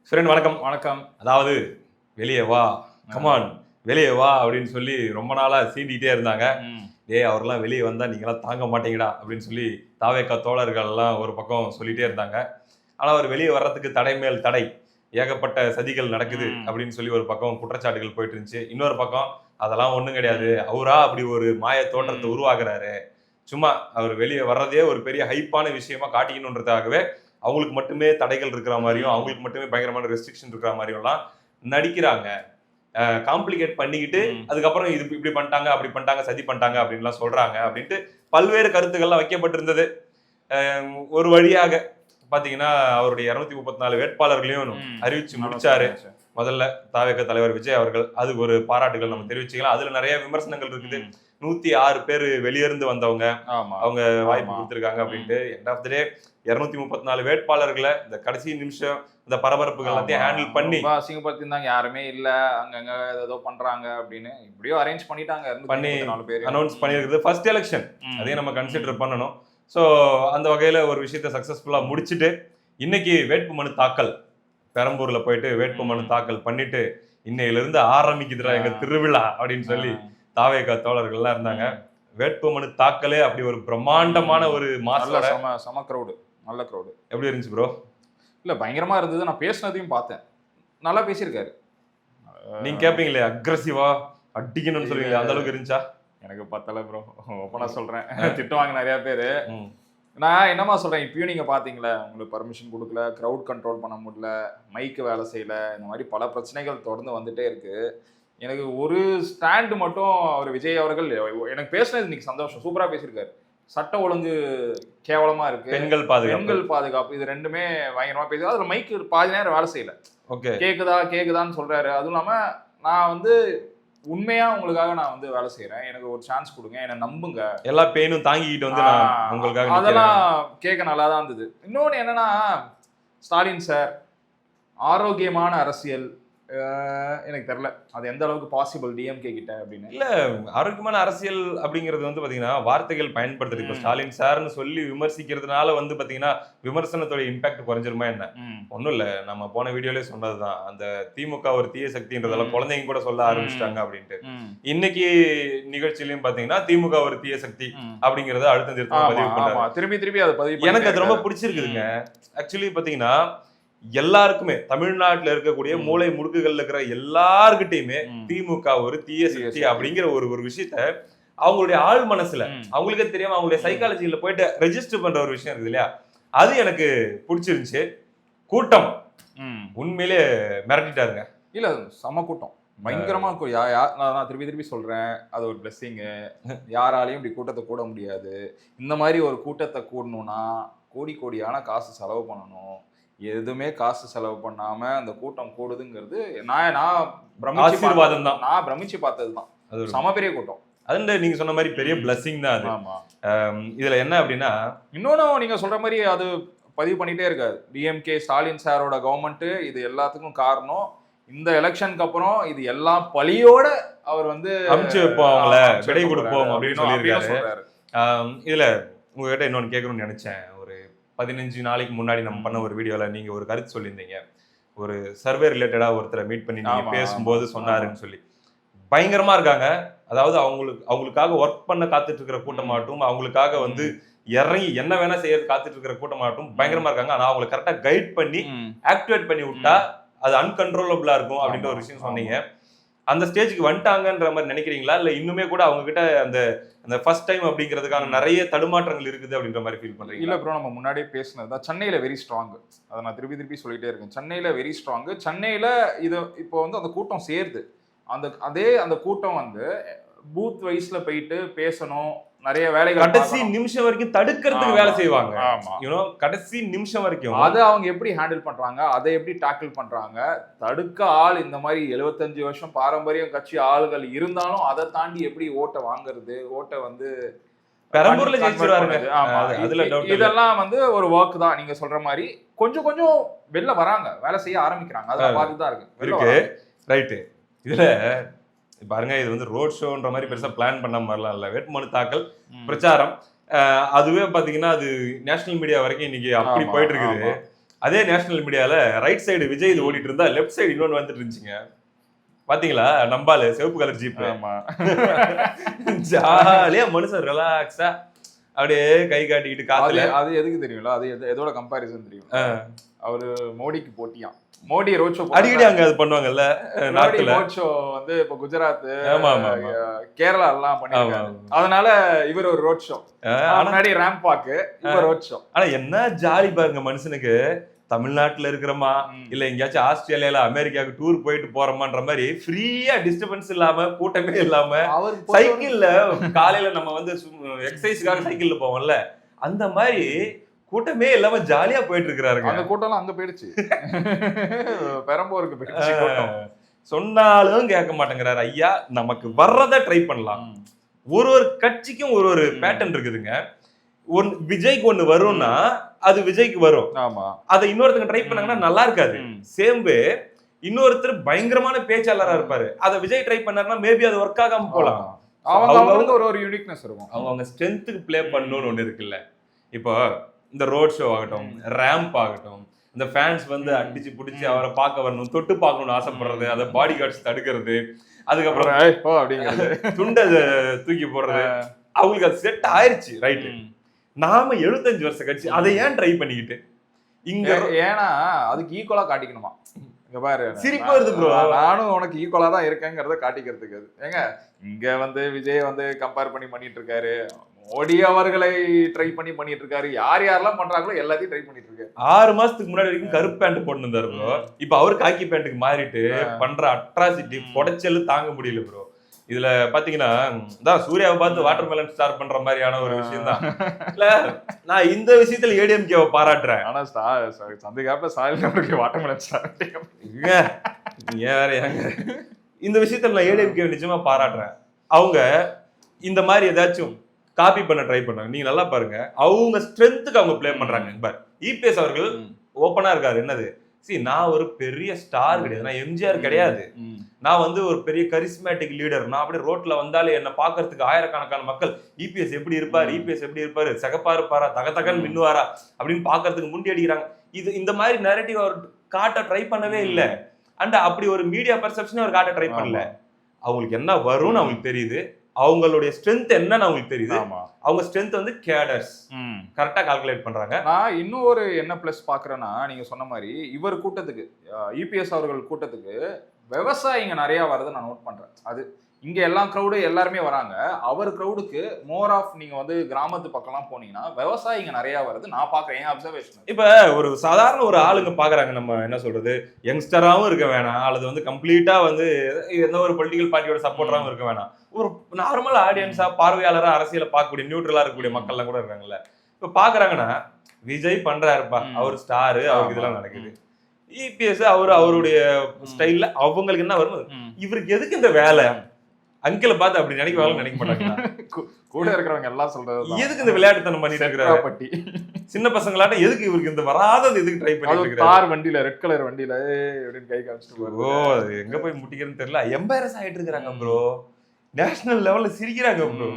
சுரேன் வணக்கம். வணக்கம். அதாவது வெளியே வா, கமான் வெளியே வா அப்படின்னு சொல்லி ரொம்ப நாளா சீண்டிகிட்டே இருந்தாங்க. அவர்லாம் வெளியே வந்தா நீங்களாம் தாங்க மாட்டீங்கடா அப்படின்னு சொல்லி தாவேக்கா தோழர்கள் எல்லாம் ஒரு பக்கம் சொல்லிட்டே இருந்தாங்க. ஆனா அவர் வெளியே வர்றதுக்கு தடை மேல் தடை, ஏகப்பட்ட சதிகள் நடக்குது அப்படின்னு சொல்லி ஒரு பக்கம் குற்றச்சாட்டுகள் போயிட்டு இருந்துச்சு. இன்னொரு பக்கம் அதெல்லாம் ஒண்ணும் கிடையாது, அவரா அப்படி ஒரு மாய தோற்றத்தை உருவாக்குறாரு, சும்மா அவர் வெளியே வர்றதே ஒரு பெரிய ஹைப்பான விஷயமா காட்டிக்கணுன்றதுக்காகவே அவங்களுக்கு மட்டுமே தடைகள் இருக்கிற மாதிரியும் அவங்களுக்கு மட்டுமே பயங்கரமான ரெஸ்ட்ரிக்ஷன் இருக்கிற மாதிரியும் எல்லாம் நடிக்கிறாங்க. காம்ப்ளிகேட் பண்ணிக்கிட்டு அதுக்கப்புறம் இது இப்படி பண்ணிட்டாங்க அப்படி பண்ணிட்டாங்க சதி பண்ணிட்டாங்க அப்படின்லாம் சொல்றாங்க அப்படின்ட்டு பல்வேறு கருத்துக்கள்லாம் வைக்கப்பட்டிருந்தது. ஒரு வழியாக பாத்தீங்கன்னா அவருடைய 234 வேட்பாளர்களையும் அறிவிச்சு முடிச்சாரு. முதல்ல தாவேக தலைவர் விஜய் அவர்கள், அதுக்கு ஒரு பாராட்டுகள் நம்ம தெரிவிச்சுக்கலாம். அதுல நிறைய விமர்சனங்கள் இருக்குது. 106 பேர் வெளியிருந்து வந்தவங்க, அவங்க வாய்ப்பு கொடுத்திருக்காங்க அப்படின்ட்டு. எண்ட் ஆஃப் தி டே 234 வேட்பாளர்களை இந்த கடைசி நிமிஷம் இந்த பரபரப்புகள் எல்லாத்தையும் ஹேண்டில் பண்ணி அசிங்கப்படுத்திருந்தாங்க. யாருமே இல்ல, அங்கங்க ஏதோ பண்றாங்க அப்படின்னு இப்படியோ அரேஞ்ச் பண்ணிட்டாங்க. பண்ணி அனௌன்ஸ் பண்ணிருக்கிறது ஃபர்ஸ்ட் எலெக்ஷன், அதையும் நம்ம கன்சிடர் பண்ணணும். ஸோ அந்த வகையில ஒரு விஷயத்தை சக்சஸ்ஃபுல்லா முடிச்சுட்டு இன்னைக்கு வேட்புமனு தாக்கல் பெரம்பூர்ல போயிட்டு வேட்புமனு தாக்கல் பண்ணிட்டு இன்னையில இருந்து ஆரம்பிக்குதுடா எங்க திருவிழா அப்படின்னு சொல்லி தாவேகா தோழர்கள் எல்லாம் இருந்தாங்க. வேட்புமனு தாக்கலே அப்படி ஒரு பிரம்மாண்டமான ஒரு மாசோட சம கிரௌடு, நல்ல கிரௌடு. எப்படி இருந்துச்சு ப்ரோ? இல்ல பயங்கரமா இருந்தது. நான் பேசினதையும் பார்த்தேன், நல்லா பேசியிருக்காரு. நீங்க கேப்பீங்களே அக்ரெசிவா அடிக்கணும்னு சொல்லுவீங்களே, அந்த அளவுக்கு இருந்துச்சா? எனக்கு பத்தல ப்ரோ, ஓப்பனா சொல்றேன். திட்டுவாங்க நிறைய பேரு. நான் என்னமா சொல்றேன், இப்பயும் நீங்க பாத்தீங்களா, உங்களுக்கு பர்மிஷன் கொடுக்கல, கிரவுட் கண்ட்ரோல் பண்ண முடியல, மைக்கு வேலை செய்யல, இந்த மாதிரி பல பிரச்சனைகள் தொடர்ந்து வந்துட்டே இருக்கு. எனக்கு ஒரு ஸ்டாண்டு மட்டும் அவர் விஜய் அவர்கள் எனக்கு பேசினது இன்னைக்கு சந்தோஷம், சூப்பரா பேசியிருக்காரு. சட்ட ஒழுங்கு கேவலமா இருக்கு, பெண்கள் பாதுகாப்பு இது ரெண்டுமே பயங்கரமா பேசுது. அதுல மைக்கு பாதி நேரம் வேலை செய்யல. ஓகே, கேக்குதான்னு சொல்றாரு. அதுவும் இல்லாம நான் வந்து உண்மையா உங்களுக்காக நான் வந்து வேலை செய்யறேன், எனக்கு ஒரு சான்ஸ் கொடுங்க, என்ன நம்புங்க, எல்லா பெயினும் தாங்கிக்கிட்டு வந்து நான் உங்களுக்காக, அதெல்லாம் கேட்க நல்லா தான் இருந்தது. இன்னொன்னு என்னன்னா, ஸ்டாலின் சார் ஆரோக்கியமான அரசியல் எனக்கு தெரியல அது எந்த அளவுக்கு பாசிபிள் டிஎம்கே கிட்ட அப்படின்னு. இல்ல ஆரோக்கியமான அரசியல் அப்படிங்கிறது வந்து பாத்தீங்கன்னா வார்த்தைகள் பயன்படுத்துறது. இப்போ ஸ்டாலின் சார்னு சொல்லி விமர்சிக்கிறதுனால வந்து பாத்தீங்கன்னா விமர்சனத்தோட இம்பாக்ட் குறைஞ்சிருமா என்ன? ஒண்ணும் இல்ல, நம்ம போன வீடியோலயே சொன்னதுதான், அந்த திமுக ஒரு தீய சக்தின்றதெல்லாம் குழந்தைங்க கூட சொல்ல ஆரம்பிச்சிட்டாங்க அப்படின்ட்டு. இன்னைக்கு நிகழ்ச்சியிலயும் பாத்தீங்கன்னா திமுக ஒரு தீய சக்தி அப்படிங்கறத அழுத்தம் திருத்தம் பதிவு பண்றாங்க. திருப்பி அதை பதிவு. எனக்கு அது ரொம்ப பிடிச்சிருக்குதுங்க. ஆக்சுவலி பாத்தீங்கன்னா எல்லாருக்குமே தமிழ்நாட்டுல இருக்கக்கூடிய மூளை முடுக்குகள்ல இருக்கிற எல்லார்கிட்டயுமே திமுக ஒரு தீய சக்தி அப்படிங்கிற ஒரு விஷயத்த அவங்களுடைய ஆழ் மனசுல அவங்களுக்கே தெரியாம அவங்களுடைய சைக்காலஜில போயிட்டு ரெஜிஸ்டர் பண்ற ஒரு விஷயம் இருக்கு இல்லையா, அது எனக்கு பிடிச்சிருந்துச்சு. கூட்டம் உண்மையிலே மிரட்டிட்டாருங்க. இல்ல சம கூட்டம் பயங்கரமா இருக்கும். நான் திருப்பி சொல்றேன், அது ஒரு பிளெஸிங்கு. யாராலையும் இப்படி கூட்டத்தை கூட முடியாது. இந்த மாதிரி ஒரு கூட்டத்தை கூடணும்னா கோடியான காசு செலவு பண்ணணும். எதுவுமே காசு செலவு பண்ணாம அந்த கூட்டம் கூடுதுங்கிறது நான் ஆசீர்வாதம் தான். நான் பிரமிச்சு பார்த்ததுதான். அது சம பெரிய கூட்டம். அது நீங்க சொன்ன மாதிரி பெரிய பிளஸிங் தான் அது. இதுல என்ன அப்படின்னா, இன்னொன்னு நீங்க சொல்ற மாதிரி அது பதிவு பண்ணிட்டே இருக்காரு. டிஎம்கே ஸ்டாலின் சாரோட கவர்மெண்ட் இது எல்லாத்துக்கும் காரணம். இந்த எலெக்ஷனுக்கு அப்புறம் இது எல்லாம் பழியோட அவர் வந்து அமுச்சு வைப்போம், அவங்கள விடை கொடுப்போம் அப்படின்னு சொல்லியிருக்காரு. இதுல உங்ககிட்ட இன்னொன்னு கேட்கணும்னு நினைச்சேன். ஒரு 15 நாளைக்கு முன்னாடி நம்ம பண்ண ஒரு வீடியோல நீங்க ஒரு கருத்து சொல்லியிருந்தீங்க, ஒரு சர்வே ரிலேட்டடா ஒருத்தரை மீட் பண்ணி நீங்க பேசும்போது சொன்னாருன்னு சொல்லி. பயங்கரமா இருக்காங்க. அதாவது அவங்களுக்காக ஒர்க் பண்ண காத்துட்டு இருக்கிற கூட்டமாகட்டும், அவங்களுக்காக வந்து இறங்கி என்ன வேணா செய்யறது காத்துட்டு இருக்கிற கூட்டமாகட்டும் பயங்கரமா இருக்காங்க. ஆனா அவங்களை கரெக்டா கைட் பண்ணி ஆக்டிவேட் பண்ணி விட்டா அது அன்கண்ட்ரோலபிளா இருக்கும் அப்படின்ற ஒரு விஷயம் சொன்னீங்க. அந்த ஸ்டேஜுக்கு வந்துட்டாங்கன்ற மாதிரி நினைக்கிறீங்களா, இல்ல இன்னுமே கூட அவங்க கிட்ட அந்த ஃபர்ஸ்ட் டைம் அப்படிங்கிறதுக்கான நிறைய தடுமாற்றங்கள் இருக்குது அப்படின்ற மாதிரி ஃபீல் பண்றீங்க? இல்ல ப்ரோ, நம்ம முன்னாடியே பேசினதுதான். சென்னையில வெரி ஸ்ட்ராங், அதை நான் திருப்பி சொல்லிட்டே இருக்கேன். சென்னையில வெரி ஸ்ட்ராங். சென்னையில இது இப்போ வந்து அந்த கூட்டம் சேருது. அந்த கூட்டம் வந்து பூத் வைஸ்ல போயிட்டு பேசணும், நிறைய வேலைகள் கடைசி நிமிஷம் வரைக்கும் தடுக்கிறதுக்கு வேலை செய்வாங்க. கடைசி நிமிஷம் வரைக்கும் அதை அவங்க எப்படி ஹேண்டில் பண்றாங்க, அதை எப்படி டாக்கிள் பண்றாங்க. தடுக்க ஆள் இந்த மாதிரி 75 வருஷம் பாரம்பரியம் கட்சி ஆளுகள் இருந்தாலும் அதை தாண்டி எப்படி ஓட்டை வாங்குறது, ஓட்டை வந்து பெரம்பூர்ல ஜெயிச்சிருவாங்க. இதெல்லாம் வந்து ஒரு ஒர்க் தான். நீங்க சொல்ற மாதிரி கொஞ்சம் வெளில வராங்க, வேலை செய்ய ஆரம்பிக்கிறாங்க. அதெல்லாம் பார்த்துதான் இருக்கு. ரைட்டு. இதுல பாருங்க, இது வந்து ரோட் ஷோன்ற மாதிரி பெருசா பிளான் பண்ண மாதிரிலாம் இல்ல. வேட்புமனு தாக்கல் பிரச்சாரம் அதுவே பாத்தீங்கன்னா அது நேஷனல் மீடியா வரைக்கும் இன்னைக்கு அப்படி போயிட்டு இருக்குது. அதே நேஷனல் மீடியால ரைட் சைடு விஜய் இது ஓடிட்டு இருந்தா லெஃப்ட் சைடு இன்னொன்னு வந்துட்டு இருந்துச்சுங்க. பாத்தீங்களா? நம்பாலு சிவப்பு கலர் ஜீப். ஜாலியா மனுஷன் ரிலாக்ஸா அப்படியே கை காட்டிக்கிட்டு காத்துல. அது எதுக்கு தெரியுங்களா? அது எதோட கம்பேரிசன் தெரியும்? அவரு மோடிக்கு போட்டியாம். மோடி ரோட் ஷோ அடிக்கடி அங்க அது பண்ணுவாங்கல்ல நாட்டுல. ரோட் ஷோ வந்து இப்ப குஜராத், கேரளா எல்லாம் பண்ணிருக்காங்க. அதனால இவர் ஒரு ரோட் ஷோ, முன்னாடி ரேம்ப் வாக், இவர் ரோட் ஷோ. ஆனா என்ன ஜாலி பாருங்க மனுஷனுக்கு. தமிழ்நாட்டுல இருக்கிறோமா இல்ல எங்கேயாச்சும் ஆஸ்திரேலியால அமெரிக்காவுக்கு டூர் போயிட்டு போறோமான்ற மாதிரி ஃப்ரீயா டிஸ்டர்பன்ஸ் இல்லாம கூட்டமே இல்லாம சைக்கிள்ல காலையில நம்ம வந்து எக்ஸசைஸ்க்காக சைக்கிள்ல போவோம்ல அந்த மாதிரி கூட்டமே இல்லாம ஜாலியா போயிட்டு இருக்கிறாருங்க. அந்த கூட்டம் அங்க போயிடுச்சு, பெரம்பூருக்கு போயிடுச்சு கூட்டம். சொன்னாலும் கேட்க மாட்டேங்கிறாரு. ஐயா நமக்கு வர்றத ட்ரை பண்ணலாம். ஒரு கட்சிக்கும் ஒரு பேட்டர்ன் இருக்குதுங்க. விஜய்க்கு ஒண்ணு வரும்னா அது விஜய்க்கு வரும். ஆமா, அதை இன்னொருத்தங்க ட்ரை பண்ணாங்கன்னா நல்லா இருக்காது. சேம் வே இன்னொருத்தர் பயங்கரமான பேச்சாளரா இருப்பாரு, அதை விஜய் ட்ரை பண்ணாருன்னா மேபி அது ஒர்க் ஆகாம போலாம். அவங்க ஒரு யூனிக்னஸ் இருக்கும். அவங்க ஸ்ட்ரென்த்துக்கு பிளே பண்ணணும்னு ஒண்ணு இருக்குல்ல. இப்போ இந்த ரோட் ஷோ ஆகட்டும், ரேம்ப் ஆகட்டும், இந்த ஃபேன்ஸ் வந்து அடிச்சு பிடிச்சி அவரை பார்க்க வரணும், தொட்டு பார்க்கணும்னு ஆசைப்படுறது, அதை பாடி கார்ட்ஸ் தடுக்கிறது, அதுக்கப்புறம் அப்படிங்கிறது, துண்டை தூக்கி போடுறது, அவங்களுக்கு அது செட் ஆயிருச்சு. ரைட்டு, நாம 75 வருஷம் கட்சி அதை ஏன் ட்ரை பண்ணிக்கிட்டு இங்க? ஏன்னா அதுக்கு ஈக்குவலா காட்டிக்கணுமா? இங்க பாரு, சிரிப்பா வருது ப்ரோ. நானும் உனக்கு ஈக்குவலா தான் இருக்கேங்கிறத காட்டிக்கிறதுக்கு. ஏங்க இங்க வந்து விஜய் வந்து கம்பேர் பண்ணிட்டு இருக்காரு, மோடி அவர்களை ட்ரை பண்ணிட்டு இருக்காரு, யாரெல்லாம் பண்றாங்களோ எல்லாத்தையும் ட்ரை பண்ணிட்டு இருக்காரு. 6 மாசத்துக்கு முன்னாடி வரைக்கும் கருப்பு பேண்ட் போட்டு இருந்தாரு ப்ரோ. இப்ப அவரு காக்கி பேண்ட்டுக்கு மாறிட்டு பண்ற அட்ராசிட்டி புடைச்சல் தாங்க முடியல ப்ரோ. இதுல பாத்தீங்கன்னா தான் சூர்யாவை பார்த்து வாட்டர் மெலன் ஸ்டார் பண்ற மாதிரியான ஒரு விஷயம் தான். இல்ல நான் இந்த விஷயத்துல ஏடிஎம்கேவை பாராட்டுறேன். ஆனா சந்திகாப்ல சாயல் வாட்டர் மெலன் ஸ்டார் வேற ஏங்க இந்த விஷயத்துல நான் ஏடிஎம்கேவை நிஜமா பாராட்டுறேன். அவங்க இந்த மாதிரி ஏதாச்சும் காப்பி பண்ண ட்ரை பண்ணாங்க. நீங்க நல்லா பாருங்க, அவங்க ஸ்ட்ரென்த்துக்கு அவங்க பிளே பண்றாங்க. இபிஎஸ் அவர்கள் ஓப்பனா இருக்காரு. என்னது, நான் ஒரு பெரிய ஸ்டார் கிடையாது, நான் எம்ஜிஆர் கிடையாது, நான் வந்து ஒரு பெரிய கரிஸ்மேட்டிக் லீடர், நான் அப்படியே ரோட்ல வந்தாலே என்ன பாக்குறதுக்கு ஆயிரக்கணக்கான மக்கள் இபிஎஸ் எப்படி இருப்பாரு, இபிஎஸ் எப்படி இருப்பாரு, சகப்பா இருப்பாரா, தகன் மின்னுவாரா அப்படின்னு பாக்குறதுக்கு முண்டி அடிக்கிறாங்க. இந்த மாதிரி நரேட்டிவ் அவர் காட்ட ட்ரை பண்ணவே இல்லை. அண்ட் அப்படி ஒரு மீடியா பெர்செப்ஷன் அவர் காட்ட ட்ரை பண்ணல. அவங்களுக்கு என்ன வரும்னு அவங்களுக்கு தெரியுது, அவங்களுடைய ஸ்ட்ரென்த் என்னன்னு அவங்களுக்கு தெரியுது. அவங்க ஸ்ட்ரென்த் வந்து கேடர்ஸ் கரெக்டா கால்குலேட் பண்றாங்க. நான் இன்னும் ஒரு என்ன பிளஸ் பாக்குறேன்னா, நீங்க சொன்ன மாதிரி இவர் கூட்டத்துக்கு, இபிஎஸ் அவர்கள் கூட்டத்துக்கு விவசாயிங்க நிறைய வரதை நான் நோட் பண்றேன். அது இங்க எல்லா க்ரௌடு எல்லாருமே வராங்க, அவர் க்ரௌடுக்கு மோர் ஆஃப் நீங்க வந்து கிராமத்து பக்கம்லாம் போனீங்கன்னா விவசாயிங்க நிறைய வருது நான் பாக்குறேன். என் அப்சர்வேஷன். இப்ப ஒரு சாதாரண ஒரு ஆளுங்க பாக்குறாங்க, நம்ம என்ன சொல்றது, யங்ஸ்டராவும் இருக்க வேணாம், அல்லது வந்து கம்ப்ளீட்டா வந்து எந்த ஒரு பொலிட்டிக்கல் பார்ட்டியோட சப்போர்ட்டராகவும் இருக்க வேணாம், ஒரு நார்மல் ஆடியன்ஸா பார்வையாளரா அரசியலை பார்க்கக்கூடிய நியூட்ரலா இருக்கக்கூடிய மக்கள்லாம் கூட இருக்காங்கல்ல. இப்ப பாக்குறாங்கன்னா விஜய் பண்றாருப்பா, அவர் ஸ்டாரு, அவருக்கு இதெல்லாம் நடக்குது. இபிஎஸ் அவருடைய ஸ்டைல்ல அவங்களுக்கு என்ன வரும், இவருக்கு எதுக்கு இந்த வேலை, அங்கிளை பார்த்து அப்படி நினைக்க மாட்டாங்க. கூட இருக்கிறவங்க எல்லாம் சொல்றது எதுக்கு இந்த விளையாட்டுத்தனம் பண்ணிட்டு இருக்கிறாரு, சின்ன பசங்களாட்ட எதுக்கு இவருக்கு இந்த வராதது எதுக்கு ட்ரை பண்ணிட்டு இருக்காரு. கார் வண்டியில, ரெட் கலர் வண்டியில அப்படின்னு கை காமிச்சிட்டு, ஓ எங்க போய் முட்டிக்கிறதுன்னு தெரியல, எம்பாரஸ் ஆயிட்டு இருக்காங்க ப்ரோ. நேஷனல் லெவல்ல சிரிக்கிறாங்க ப்ரோ.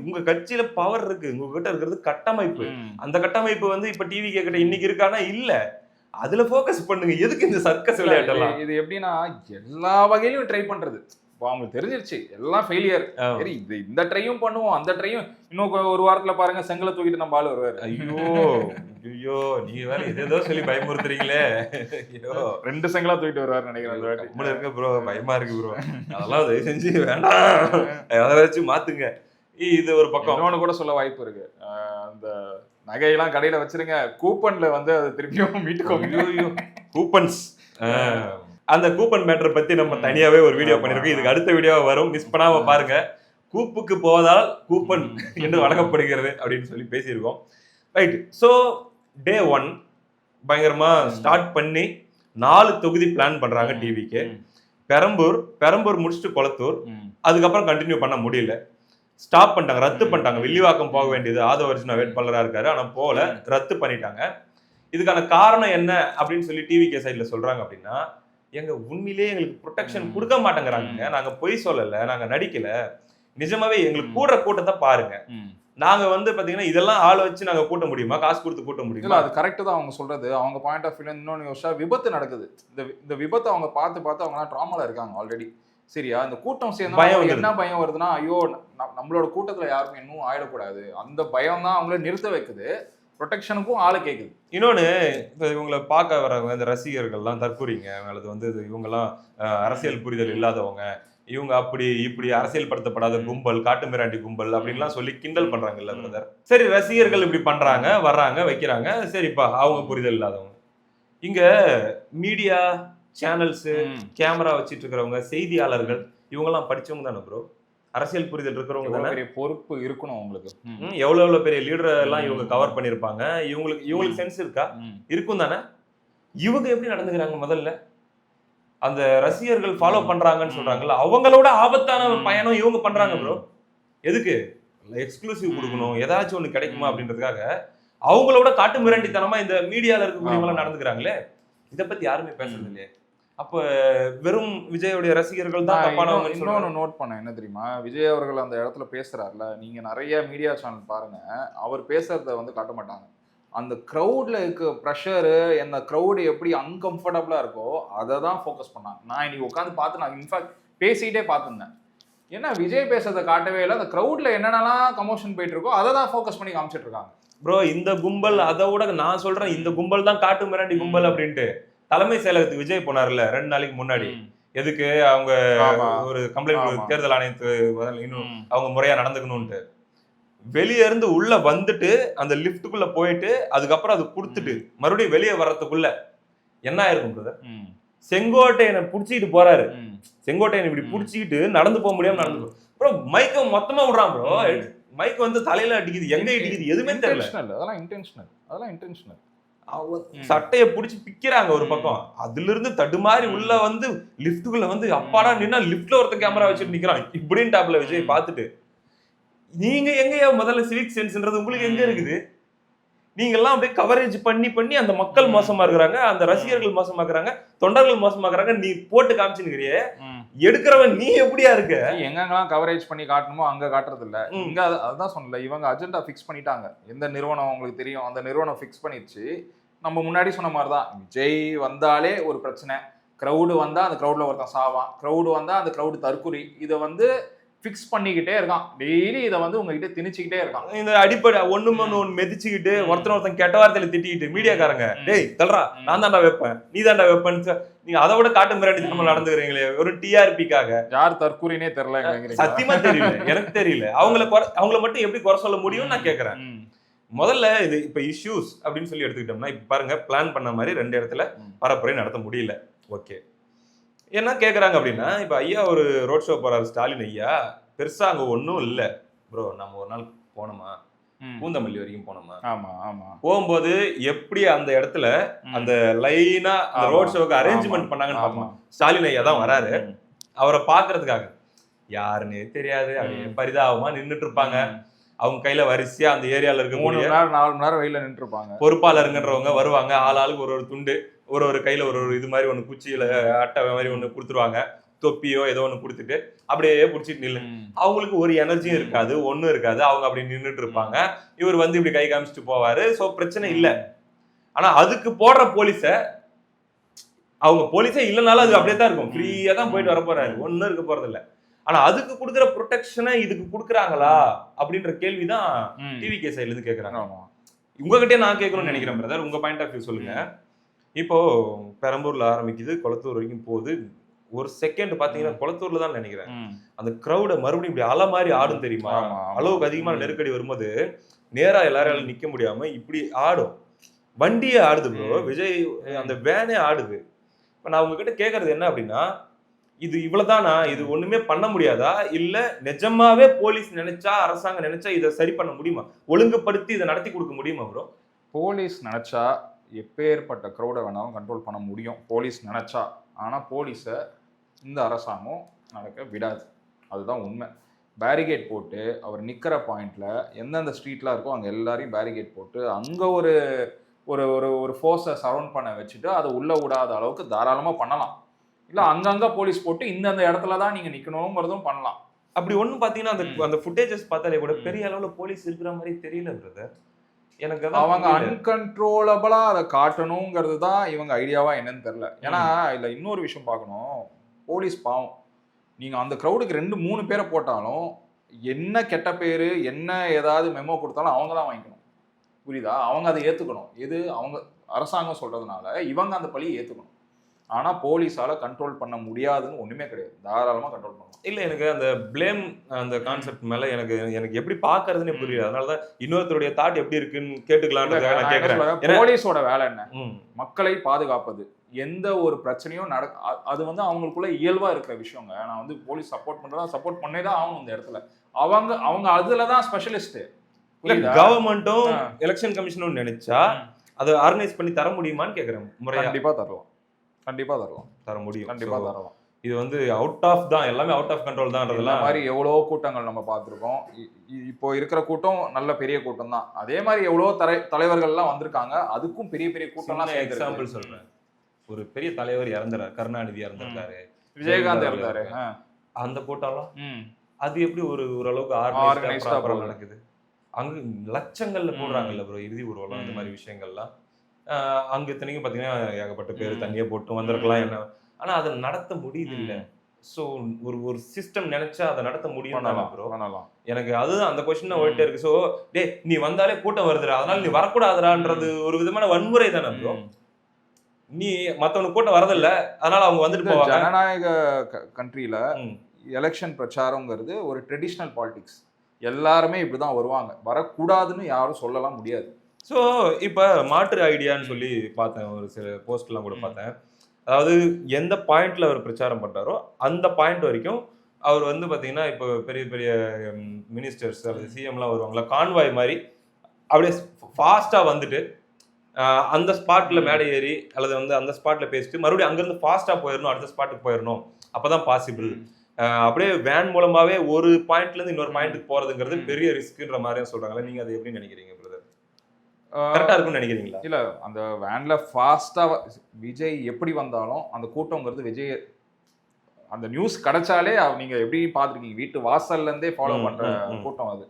உங்க கட்சியில பவர் இருக்கு, உங்ககிட்ட இருக்கிறது கட்டமைப்பு. அந்த கட்டமைப்பு வந்து இப்ப டிவி கிட்ட இன்னைக்கு இருக்கானா இல்ல, அதுல போக்கஸ் பண்ணுங்க. எதுக்கு இந்த சர்க்கஸ் விளையாட்டெல்லாம்? இது எப்படின்னா எல்லா வகையிலும் ட்ரை பண்றது. அவங்களுக்கு தெரிஞ்சிருச்சு எல்லாம் ஃபெயிலியர். சரி, இந்த ட்ரையும் பண்ணுவோம், அந்த ட்ரையும் இன்னும் ஒரு வாரத்துல பாருங்க செங்கலை தூக்கிட்டு நம்ம ஆளு வருவாரு. ஐயோ நீங்க வேற ஏதோ சொல்லி பயமுறுத்துறீங்களே. ஐயோ 2 செங்கலா தூக்கிட்டு வருவாரு நினைக்கிறேன். நம்மள இருக்க ப்ரோ, பயமா இருக்கு ப்ரோ. அதெல்லாம் தயவு செஞ்சு வேண்டாம், யாராச்சும் மாத்துங்க. இது ஒரு பக்கம். இன்னொன்னு கூட சொல்ல வாய்ப்பு இருக்கு, அந்த நகையெல்லாம் கடையில வச்சிருங்க, கூப்பன்ல வந்து அது திருப்பியும் மீட்டுக்கோங்க. கூப்பன்ஸ், அந்த கூப்பன் மேட்டர் பத்தி நம்ம தனியாவே ஒரு வீடியோ பண்ணிருக்கோம். இதுக்கு அடுத்த வீடியோவா வரும், மிஸ் பண்ணாம பாருங்க. கூப்புக்கு போவதால் கூப்பன் என்று வழங்கப்படுகிறது அப்படின்னு சொல்லி பேசியிருக்கோம். ரைட். ஸோ டே 1 பயங்கரமா ஸ்டார்ட் பண்ணி 4 தொகுதி பிளான் பண்றாங்க டிவிக்கு. பெரம்பூர் முடிச்சுட்டு கொளத்தூர், அதுக்கப்புறம் கண்டினியூ பண்ண முடியல, ஸ்டாப் பண்ணிட்டாங்க, ரத்து பண்ணிட்டாங்க. வில்லிவாக்கம் போக வேண்டியது, ஆதவர்ஜுனா வேட்பாளராக இருக்காரு, ஆனா போல ரத்து பண்ணிட்டாங்க. இதுக்கான காரணம் என்ன அப்படின்னு சொல்லி டிவிகே சைட்ல சொல்றாங்க அப்படின்னா, எங்க உண்மையிலேயே எங்களுக்கு ப்ரொடெக்ஷன் கொடுக்க மாட்டேங்கிறாங்க, நாங்க பொய் சொல்லல, நாங்க நடிக்கல, நிஜமாவே எங்களுக்கு கூடுற கூட்டத்தை பாருங்க, நாங்க வந்து பாத்தீங்கன்னா இதெல்லாம் ஆள் வச்சு நாங்க கூட்ட முடியுமா? காசு கொடுத்து கூட்ட இல்ல முடியுமா? அது கரெக்ட் தான் அவங்க சொல்றது. அவங்க பாயிண்ட் ஆஃப் வியூல இன்னொன்னு யோசிச்சா விபத்து நடக்குது. இந்த விபத்த அவங்க பார்த்து அவங்க ட்ராமால இருக்காங்க ஆல்ரெடி. சரியா? இந்த கூட்டம் சேர்ந்தா பயம் அவங்களுக்கு வந்துருது. என்ன பயம் வருதுன்னா, ஐயோ நம்மளோட கூட்டத்துல யாருக்கும் இன்னும் ஆயிடக்கூடாது. அந்த பயம் தான் அவங்கள நிறுத்த வைக்குது. ப்ரொடெக்ஷனுக்கும் ஆளு கேக்குது. இன்னொன்னு, இப்ப இவங்கள பார்க்க வரவங்க இந்த ரசிகர்கள்லாம் தற்கூறிங்க. அல்லது வந்து இவங்கலாம் அரசியல் புரிதல் இல்லாதவங்க. இவங்க அப்படி இப்படி அரசியல் படுத்தப்படாத கும்பல், காட்டுமிராண்டி கும்பல் அப்படின்லாம் சொல்லி கிண்டல் பண்றாங்கல்ல பிரதர். சரி, ரசிகர்கள் இப்படி பண்றாங்க, வர்றாங்க, வைக்கிறாங்க. சரிப்பா, அவங்க புரிதல் இல்லாதவங்க. இங்க மீடியா சேனல்ஸ், கேமரா வச்சிட்டு இருக்கிறவங்க, செய்தியாளர்கள் இவங்கெல்லாம் படிச்சவங்க தானே ப்ரோ. அரசியல் புரிதல் இருக்கிறவங்க எவ்வளவு தானே. பெரிய பொறுப்பு இருக்கணும் உங்களுக்கு. எவ்வளவு பெரிய லீடர் எல்லாம் இவங்க கவர் பண்ணிருப்பாங்க. இவங்களுக்கு சென்ஸ் இருக்கா? இருக்கும் தானே. இவங்க எப்படி நடந்துக்கிறாங்க முதல்ல? அந்த ரசிகர்கள் ஃபாலோ பண்றாங்கன்னு சொல்றாங்கல்ல, அவங்களோட ஆபத்தான பயணம் இவங்க பண்றாங்க ப்ரோ. எதுக்கு? எக்ஸ்க்ளூசிவ் கொடுக்கணும், ஏதாச்சும் ஒண்ணு கிடைக்குமா அப்படின்றதுக்காக அவங்களோட காட்டு மிராண்டித்தனமா இந்த மீடியால இருக்கக்கூடியவங்க நடந்துக்கிறாங்களே. இத பத்தி யாருமே பேசுறது இல்லையே. அப்ப வெறும் விஜயோடைய ரசிகர்கள் தான் தப்பானவங்க. இன்னொன்னு நோட் பண்ண என்ன தெரியுமா, விஜய் அவர்கள் அந்த இடத்துல பேசுறாருல, நீங்க நிறைய மீடியா சேனல் பாருங்க, அவர் பேசுறத வந்து காட்ட மாட்டாங்க. அந்த க்ரௌட்ல இருக்க ப்ரெஷரு, அந்த க்ரௌடு எப்படி அன்கம்ஃபர்டபுளா இருக்கோ அதை தான் ஃபோக்கஸ் பண்ணாங்க. நான் இன்னைக்கு உட்காந்து பார்த்து நான் இன்ஃபேக்ட் பேசிக்கிட்டே பார்த்துருந்தேன். ஏன்னா விஜய் பேசுறதை காட்டவே இல்லை. அந்த க்ரௌட்ல என்னென்னலாம் கமோஷன் போயிட்டு இருக்கோ அதை தான் ஃபோக்கஸ் பண்ணி காமிச்சிட்டு இருக்காங்க. ப்ரோ இந்த கும்பல், அதை விட நான் சொல்றேன், இந்த கும்பல் தான் காட்டு மிராண்டி கும்பல் அப்படின்ட்டு. தலைமை செயலகத்துக்கு விஜய் போனார்ல 2 நாளைக்கு முன்னாடி. எதுக்கு? அவங்க ஒரு கம்ப்ளைண்ட், தேர்தல் ஆணையத்து இன்னும் அவங்க முறையா நடந்துக்கணும்ட்டு. வெளியே இருந்து உள்ள வந்துட்டு அந்த லிப்டுக்குள்ள போயிட்டு அதுக்கப்புறம் அது கொடுத்துட்டு மறுபடியும் வெளியே வர்றதுக்குள்ள என்ன ஆயிருக்கும் பிரதர்? செங்கோட்டையனை புடிச்சிட்டு போறாரு. செங்கோட்டையன் இப்படி புடிச்சிட்டு நடந்து போக முடியாம நடந்து ப்ரோ. மைக்க மொத்தமா விடுறான் ப்ரோ. மைக் வந்து தலையில அடிக்குது, எங்க இடிக்குது எதுவுமே தெரியல. அதெல்லாம் இன்டென்ஷனல். சட்டைய புடிச்சு பிக்கிறாங்க ஒரு பக்கம். அதுல இருந்து தடுமாறி உள்ள வந்து லிப்டுக்குள்ள வந்து அப்பாடா நின்னா லிப்ட்ல ஒருத்த கேமரா வச்சுட்டு நிக்கிறான். இப்படின்னு டாப்ல விஜய் பார்த்துட்டு, நீங்க எங்கயா முதல்ல சிவிக் சென்ஸ்ன்றது உங்களுக்கு எங்க இருக்குது? நீங்க எல்லாம் அப்படியே கவரேஜ் பண்ணி அந்த மக்கள் மோசமா இருக்கிறாங்க, அந்த ரசிகர்கள் மோசமா இருக்கிறாங்க, தொண்டர்கள் மோசமா இருக்கிறாங்க. நீ போட்டு காமிச்சுக்கிறியே, எடுக்கிறவன் நீ எப்படியா இருக்க? எங்கெல்லாம் கவரேஜ் பண்ணி காட்டணுமோ அங்க காட்டுறது இல்ல. இங்க அதுதான் சொன்னல, இவங்க அஜெண்டா ஃபிக்ஸ் பண்ணிட்டாங்க. எந்த நிறுவனம் உங்களுக்கு தெரியும், அந்த நிறுவனம் ஃபிக்ஸ் பண்ணிடுச்சு. நம்ம முன்னாடி சொன்ன மாதிரிதான், விஜய் வந்தாலே ஒரு பிரச்சனை, கிரௌடு வந்தா அந்த கிரௌட்ல ஒருத்தன் சாவான், கிரௌடு வந்தா அந்த கிரௌடு தற்குறி. இதை வந்து ஃபிக்ஸ் பண்ணிக்கிட்டே இருக்கான். டெய்லி இதை வந்து உங்ககிட்ட திணிச்சுக்கிட்டே இருக்கான். இந்த அடிப்படை ஒண்ணு மெதிச்சுக்கிட்டு ஒருத்தன் கெட்ட வார்த்தையில திட்டிக்கிட்டு மீடியாக்காரங்க, டேய் தல்றா, நான் தாண்டா வைப்பேன், நீ தாண்டா வைப்பேன்னு நீங்க அதை விட காட்டு மிராண்டி நம்ம நடந்துக்கிறீங்களே ஒரு டிஆர்பிக்காக. யார் தற்கூறினே தெரியல. சத்தியமா தெரியல, எனக்கு தெரியல. அவங்கள மட்டும் எப்படி குறை சொல்ல முடியும்னு நான் கேட்கறேன். முதல்ல இது இப்ப இஷ்யூஸ் அப்படின்னு சொல்லி எடுத்துக்கிட்டோம்னா, இப்ப பாருங்க, பிளான் பண்ண மாதிரி 2 இடத்துல பரப்புரை நடத்த முடியல. ஓகே, என்ன கேட்குறாங்க அப்படின்னா, இப்போ ஐயா ஒரு ரோட் ஷோ போறாரு ஸ்டாலின் ஐயா, பெருசா அங்கே ஒன்றும் இல்லை ப்ரோ. நம்ம ஒரு நாள் போனோமா, பூந்தமல்லி வரைக்கும் போனோமா, போகும்போது எப்படி அந்த இடத்துல அந்த லைனா அந்த ரோட் ஷோக்கு அரேஞ்ச்மெண்ட் பண்ணாங்கன்னு பார்ப்போம். ஸ்டாலின் ஐயா தான் வராரு, அவரை பார்க்கறதுக்காக யாருன்னே தெரியாது, அப்படியே பரிதாபமா நின்றுட்டு இருப்பாங்க. அவங்க கையில வரிசையா அந்த ஏரியால இருக்க 3 மணி நேரம் 4 மணி நேரம் வெயில நின்று இருப்பாங்க. பொறுப்பாளருங்கன்றவங்க வருவாங்க, ஆளுக்கு ஒரு துண்டு, ஒரு கையில ஒரு இது மாதிரி ஒண்ணு, குச்சியில அட்டை மாதிரி ஒண்ணு கொடுத்துருவாங்க, தொப்பியோ ஏதோ ஒண்ணு கொடுத்துட்டு அப்படியே பிடிச்சிட்டு நில்லு. அவங்களுக்கு ஒரு எனர்ஜியும் இருக்காது, ஒண்ணும் இருக்காது. அவங்க அப்படி நின்றுட்டு இருப்பாங்க. இவர் வந்து இப்படி கை காமிச்சிட்டு போவாரு. சோ பிரச்சனை இல்லை. ஆனா அதுக்கு போடுற போலீஸ, அவங்க போலீஸே இல்லைனாலும் அது அப்படியே தான் இருக்கும். ஃப்ரீயா தான் போயிட்டு வர போறாரு, ஒன்னும் இருக்க போறது இல்லை. ஆனா அதுக்கு கொடுக்குற ப்ரொடெக்ஷனை இதுக்கு கொடுக்குறாங்களா அப்படின்ற கேள்விதான் டிவிகே சைட்ல இருந்து கேட்கறாங்க. உங்ககிட்டே நான் கேட்கணும்னு நினைக்கிறேன் பிரதர், உங்க பாயிண்ட் ஆஃப் வியூ சொல்லுங்க. இப்போ பெரம்பூர்ல ஆரம்பிக்குது, கொளத்தூர் வரைக்கும் போகுது. ஒரு செகண்ட் பாத்தீங்கன்னா கொளத்தூர்ல தான் நினைக்கிறேன், அந்த கிரௌட மறுபடியும் இப்படி அலை மாதிரி ஆடும் தெரியுமா? அளவுக்கு அதிகமான நெருக்கடி வரும்போது நேரா எல்லாராலும் நிக்க முடியாம இப்படி ஆடும். வண்டியே ஆடுது ப்ரோ, விஜய் அந்த வேனே ஆடுது. இப்ப நான் உங்ககிட்ட கேட்கறது என்ன அப்படின்னா, இது இவ்வளவுதானா? இது ஒண்ணுமே பண்ண முடியாதா? இல்ல நிஜமாவே போலீஸ் நினைச்சா, அரசாங்கம் நினைச்சா இதை சரி பண்ண முடியுமா? ஒழுங்குபடுத்தி இதை நடத்தி கொடுக்க முடியுமா ப்ரோ? போலீஸ் நினைச்சா எப்பேற்பட்ட க்ரௌடை வேணாலும் கண்ட்ரோல் பண்ண முடியும், போலீஸ் நினைச்சா. ஆனா போலீஸை இந்த அரசாங்கம் நடக்க விடாது, அதுதான் உண்மை. பேரிகேட் போட்டு அவர் நிக்கிற பாயிண்ட்ல எந்தெந்த ஸ்ட்ரீட்லாம் இருக்கோ அங்க எல்லாரையும் பேரிகேட் போட்டு அங்க ஒரு ஒரு ஒரு ஃபோர்ஸை சரௌண்ட் பண்ண வச்சுட்டு அதை உள்ள விடாத அளவுக்கு தாராளமா பண்ணலாம். இல்லை அங்கங்கே போலீஸ் போட்டு இந்தந்த இடத்துல தான் நீங்கள் நிற்கணுங்கிறதும் பண்ணலாம். அப்படி ஒண்ணும் பாத்தீங்கன்னா அந்த ஃபுட்டேஜஸ் பார்த்தாலே கூட பெரிய அளவுல போலீஸ் இருக்கிற மாதிரி தெரியல பிரதர். எனக்கு அவங்க அன்கண்ட்ரோலபிளா அதை காட்டணுங்கிறது தான் இவங்க ஐடியாவா என்னன்னு தெரியல. ஏன்னா இல்ல இன்னொரு விஷயம் பார்க்கணும். போலீஸ் பாவம், நீங்க அந்த க்ரௌடுக்கு 2-3 பேரை போட்டாலும் என்ன கெட்ட பேரு என்ன ஏதாவது மெமோ கொடுத்தாலும் அவங்க தான் வாங்கிக்கணும். புரியுதா? அவங்க அதை ஏத்துக்கணும். எது அவங்க அரசாங்கம் சொல்றதுனால இவங்க அந்த பழியை ஏத்துக்கணும். ஆனா போலீஸால கண்ட்ரோல் பண்ண முடியாதுன்னு ஒண்ணுமே கிடையாது. தாராளமா கண்ட்ரோல் பண்ணலாம். இல்ல எனக்கு அந்த பிளேம் அந்த கான்செப்ட் மேல எனக்கு எப்படி பாக்குறதுன்னே புரியல. அதனாலதான் இன்னொருத்தருடைய தாட் எப்படி இருக்குன்னு கேட்டுக்கலாம்ன்றத நான் கேக்குறேன். போலீஸோட வேலை என்ன? மக்களை பாதுகாப்பது. எந்த ஒரு பிரச்சனையும் அது வந்து அவங்களுக்குள்ள இயல்பா இருக்கிற விஷயங்க. நான் வந்து போலீஸ் சப்போர்ட் பண்றதா சப்போர்ட் பண்ணேதான் ஆகும் இந்த இடத்துல. அவங்க அதுலதான் ஸ்பெஷலிஸ்ட். கவர்மெண்ட்டும் எலெக்ஷன் கமிஷனும் நினைச்சா அதை ஆர்கனைஸ் பண்ணி தர முடியுமான்னு கேக்குறேன். கண்டிப்பா தரலாம். கண்டிப்பா தரலாம். தர முடியும். கண்டிப்பா தரலாம். இது வந்து அவுட் ஆஃப் தான், எல்லாமே அவுட் ஆஃப் கண்ட்ரோல் தான்றதெல்லாம் மாதிரி எவ்வளவோ கூட்டங்கள் நம்ம பார்த்துருக்கோம். இப்போ இருக்கிற கூட்டம் நல்ல பெரிய கூட்டம் தான். அதே மாதிரி எவ்வளவோ தலைவர்கள்லாம் வந்திருக்காங்க. அதுக்கும் பெரிய பெரிய கூட்டம்லாம். எக்ஸாம்பிள் சொல்றேன். ஒரு பெரிய தலைவர் இறந்துறாரு, கருணாநிதி இறந்துருக்காரு, விஜயகாந்த் இறந்தாரு. அந்த கூட்டம்லாம் அது எப்படி ஓரளவுக்கு ஆர்கனைஸ்டா நடக்குது? அங்க லட்சங்கள்ல போடுறாங்கல்ல ப்ரோ இறுதி ஊர்வலம், இந்த மாதிரி விஷயங்கள்லாம். அங்க இத்தனைக்கும் பாத்தீங்கன்னா ஏகப்பட்ட பேர் தண்ணியை போட்டு வந்திருக்கலாம் என்ன, ஆனா அதை நடத்த முடியுது இல்ல. சோ ஒரு சிஸ்டம் நினைச்சா அதை நடத்த முடியும் ப்ரோ. எனக்கு அதுதான் அந்த கொஸ்டின் தான் ஓடிட்டே இருக்கு. சோ டே நீ வந்தாலே கூட்டம் வருதுடா, அதனால நீ வரக்கூடாதுடான்றது ஒரு விதமான வன்முறை தானே ப்ரோ. நீ மத்தவனுக்கு கூட்டம் வரதில்ல, அதனால அவங்க வந்துட்டு போவாங்க. ஜனநாயக கண்ட்ரியில எலெக்ஷன் பிரச்சாரம்ங்கிறது ஒரு ட்ரெடிஷ்னல் பாலிடிக்ஸ். எல்லாருமே இப்படிதான் வருவாங்க. வரக்கூடாதுன்னு யாரும் சொல்லலாம் முடியாது. ஸோ இப்போ மாற்று ஐடியான்னு சொல்லி பார்த்தேன், ஒரு சில போஸ்ட்லாம் கூட பார்த்தேன். அதாவது எந்த பாயிண்ட்ல அவர் பிரச்சாரம் பண்றாரோ அந்த பாயிண்ட் வரைக்கும் அவர் வந்து பார்த்தீங்கன்னா இப்போ பெரிய பெரிய மினிஸ்டர்ஸ் அல்லது சிஎம்லாம் வருவாங்களா, கான்வாய் மாதிரி அப்படியே ஃபாஸ்ட்டாக வந்துட்டு அந்த ஸ்பாட்டில் மேடை ஏறி அல்லது வந்து அந்த ஸ்பாட்டில் பேசிட்டு மறுபடியும் அங்கேருந்து ஃபாஸ்ட்டாக போயிடணும், அடுத்த ஸ்பாட்டுக்கு போயிடணும், அப்போ தான் பாசிபிள். அப்படியே வேன் மூலமாகவே ஒரு பாயிண்ட்லேருந்து இன்னொரு பாயிண்ட்டுக்கு போகிறதுங்கிறது பெரிய ரிஸ்க்குன்ற மாதிரியும் சொல்கிறாங்களே. நீங்கள் அதை எப்படி நினைக்கிறீங்க பிரதர்? கரெக்டா இருக்கும்னு நினைக்கிறீங்களா? இல்ல அந்த வேன்ல ஃபாஸ்டா விஜய் எப்படி வந்தாலும் அந்த கூட்டம்ங்கிறது விஜய் அந்த நியூஸ் கிடைச்சாலே நீங்க எப்படி பாத்துருக்கீங்க, வீட்டு வாசல்ல இருந்தே ஃபாலோ பண்ற கூட்டம் அது.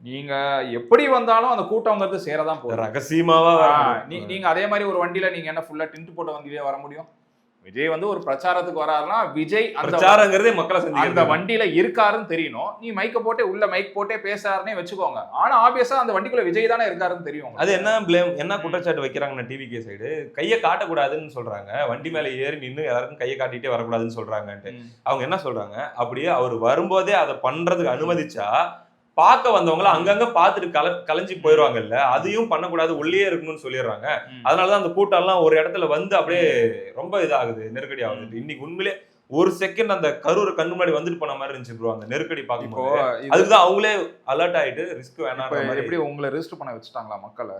நீங்க எப்படி வந்தாலும் அந்த கூட்டம்ங்கிறது சேரதான் போகுது. ரகசியமாவா நீங்க அதே மாதிரி ஒரு வண்டியில நீங்க என்ன ஃபுல்லா டிண்ட் போட்ட வண்டியிலே வர முடியும்? விஜய் வந்து ஒரு பிரச்சாரத்துக்கு வராருன்னா விஜய் பிரச்சாரங்கிறதே மக்களை அந்த வண்டியில இருக்காருன்னு தெரியணும். நீ மைக்க போட்டே உள்ள மைக் போட்டே பேசாருன்னே வச்சுக்கோங்க. ஆனா ஆப்வியஸா அந்த வண்டிக்குள்ள விஜய் தானே இருக்காருன்னு தெரியும். அது என்ன பிளேம், என்ன குற்றச்சாட்டு வைக்கிறாங்க டிவிகே சைடு? கையை காட்டக்கூடாதுன்னு சொல்றாங்க, வண்டி மேல ஏறி நின்று எல்லாருக்கும் கையை காட்டிட்டே வரக்கூடாதுன்னு சொல்றாங்கன்ட்டு. அவங்க என்ன சொல்றாங்க, அப்படியே அவர் வரும்போதே அதை பண்றதுக்கு அனுமதிச்சா பார்க்க வந்தவங்கள அங்கங்க பார்த்துட்டு கலைஞ்சு போயிடுவாங்கல்ல, அதையும் பண்ணக்கூடாது, உள்ளே இருக்கணும்னு சொல்லிடுறாங்க. அதனாலதான் அந்த கூட்டம் எல்லாம் ஒரு இடத்துல வந்து அப்படியே ரொம்ப இதாகுது, நெருக்கடி ஆகுது. இன்னைக்கு உண்மையிலே ஒரு செகண்ட் அந்த கரூர் கண்ணு முன்னாடி வந்துட்டு போன மாதிரி இருந்துச்சு ப்ரோ அந்த நெருக்கடி பார்க்கும்போது. அதுக்குதான் அவங்களே அலர்ட் ஆயிட்டு ரிஸ்க் வேணாம். எப்படி உங்களை ரிஸ்க் பண்ண வச்சுட்டாங்களா மக்களை?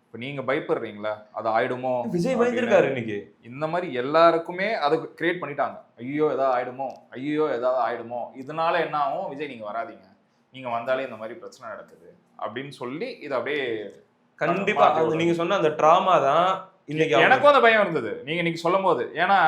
இப்ப நீங்க பயப்படுறீங்க அது ஆயிடுமோ, விஜய் பயந்துருக்காரு இன்னைக்கு. இந்த மாதிரி எல்லாருக்குமே அதை கிரியேட் பண்ணிட்டாங்க. ஐயோ ஏதாவது ஆயிடுமோ, ஐயோ ஏதாவது ஆயிடுமோ, இதனால என்ன ஆகும், விஜய் நீங்க வராதீங்க, நீங்க வந்தாலே இந்த மாதிரி பிரச்சனை நடக்குது அப்படின்னு சொல்லி இது அப்படியே கண்டிப்பா நீங்க சொன்ன அந்த டிராமா தான் இன்னைக்கு. எனக்கும் அந்த பயம் இருந்தது நீங்க இன்னைக்கு சொல்லும் போது. ஏன்னா